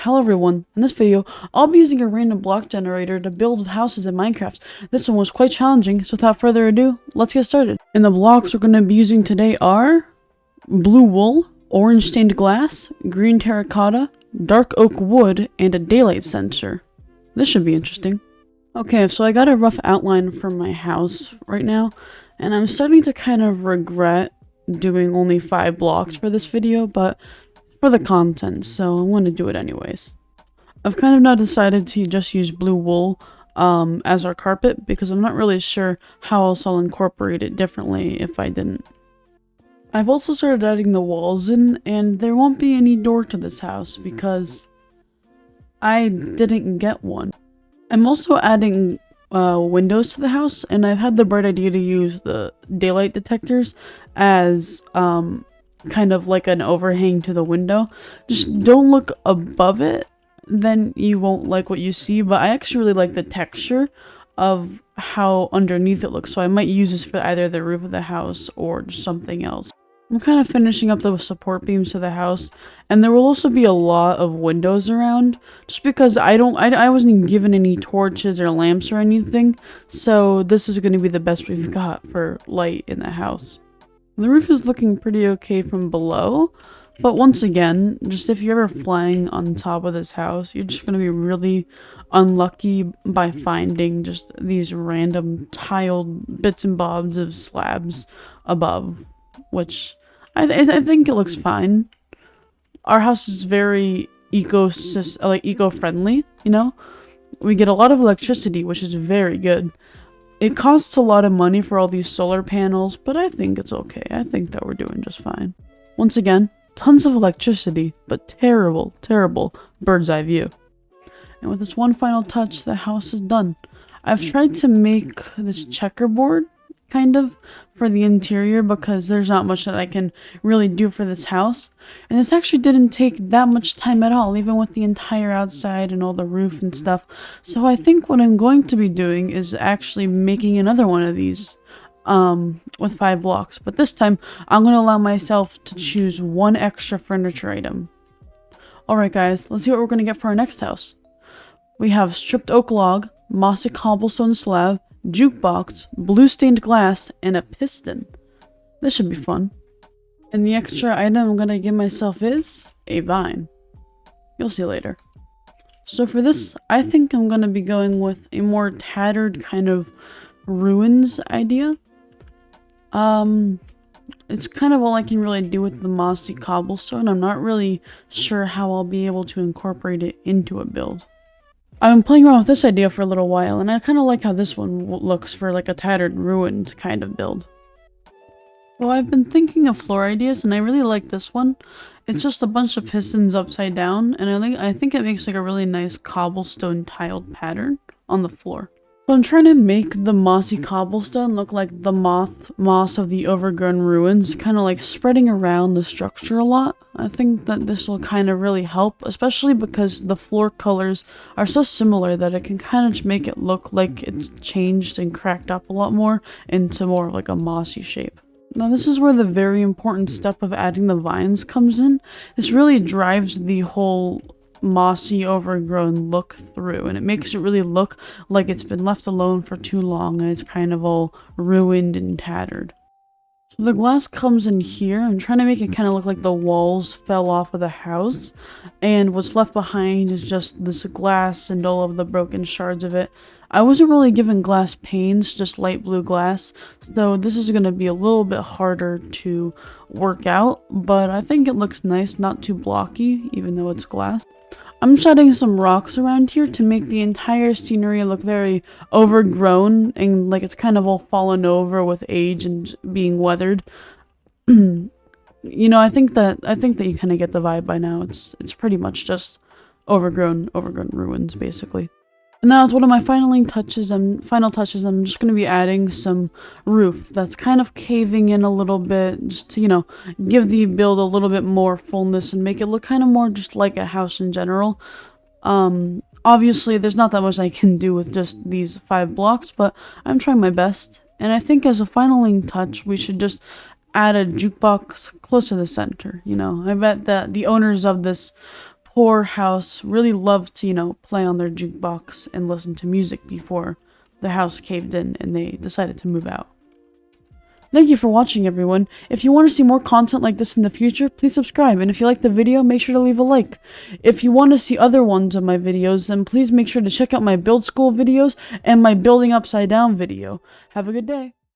Hello everyone, in this video, I'll be using a random block generator to build houses in Minecraft. This one was quite challenging, so without further ado, let's get started. And the blocks we're going to be using today are blue wool, orange stained glass, green terracotta, dark oak wood, and a daylight sensor. This should be interesting. Okay, so I got a rough outline for my house right now, and I'm starting to kind of regret doing only 5 blocks for this video, but for the content, so I'm going to do it anyways. I've kind of now decided to just use blue wool as our carpet because I'm not really sure how else I'll incorporate it differently if I didn't. I've also started adding the walls in, and there won't be any door to this house because I didn't get one. I'm also adding windows to the house, and I've had the bright idea to use the daylight detectors as kind of like an overhang to the window. Just don't look above it, then you won't like what you see, but I actually really like the texture of how underneath it looks, so I might use this for either the roof of the house or just something else. I'm kind of finishing up the support beams to the house, and there will also be a lot of windows around, just because I wasn't given any torches or lamps or anything, so this is going to be the best we've got for light in the house. The roof is looking pretty okay from below, but once again, just if you're ever flying on top of this house, you're just going to be really unlucky by finding just these random tiled bits and bobs of slabs above, which I think it looks fine. Our house is very eco-friendly, you know? We get a lot of electricity, which is very good. It costs a lot of money for all these solar panels, but I think it's okay. I think that we're doing just fine. Once again, tons of electricity, but terrible, terrible bird's eye view. And with this one final touch, the house is done. I've tried to make this checkerboard, kind of, for the interior because there's not much that I can really do for this house. And this actually didn't take that much time at all, even with the entire outside and all the roof and stuff. So I think what I'm going to be doing is actually making another one of these with 5 blocks. But this time, I'm going to allow myself to choose one extra furniture item. Alright guys, let's see what we're going to get for our next house. We have stripped oak log, mossy cobblestone slab, jukebox, blue stained glass, and a piston. This should be fun. And the extra item I'm gonna give myself is a vine. You'll see later. So for this, I think I'm gonna be going with a more tattered kind of ruins idea. It's kind of all I can really do with the mossy cobblestone. I'm not really sure how I'll be able to incorporate it into a build. I've been playing around with this idea for a little while, and I kind of like how this one looks for like a tattered, ruined kind of build. So I've been thinking of floor ideas, and I really like this one. It's just a bunch of pistons upside down, and I think it makes like a really nice cobblestone tiled pattern on the floor. So I'm trying to make the mossy cobblestone look like the moss of the overgrown ruins, kind of like spreading around the structure a lot. I think that this will kind of really help, especially because the floor colors are so similar that it can kind of just make it look like it's changed and cracked up a lot more into more like a mossy shape. Now this is where the very important step of adding the vines comes in. This really drives the whole mossy overgrown look through, and it makes it really look like it's been left alone for too long and it's kind of all ruined and tattered. So the glass comes in here. I'm trying to make it kind of look like the walls fell off of the house, and what's left behind is just this glass and all of the broken shards of it. I wasn't really given glass panes, just light blue glass, so this is going to be a little bit harder to work out, but I think it looks nice, not too blocky, even though it's glass. I'm just adding some rocks around here to make the entire scenery look very overgrown and like it's kind of all fallen over with age and being weathered. You know, I think that you kind of get the vibe by now. It's pretty much just overgrown ruins basically. And now it's one of my final touches. I'm just going to be adding some roof that's kind of caving in a little bit, just to, you know, give the build a little bit more fullness and make it look kind of more just like a house in general. Obviously, there's not that much I can do with just these 5 blocks, but I'm trying my best. And I think as a final touch, we should just add a jukebox close to the center. You know, I bet that the owners of this poor house really loved to, play on their jukebox and listen to music before the house caved in and they decided to move out. Thank you for watching, everyone. If you want to see more content like this in the future, please subscribe, and if you like the video, make sure to leave a like. If you want to see other ones of my videos, then please make sure to check out my build school videos and my building upside down video. Have a good day.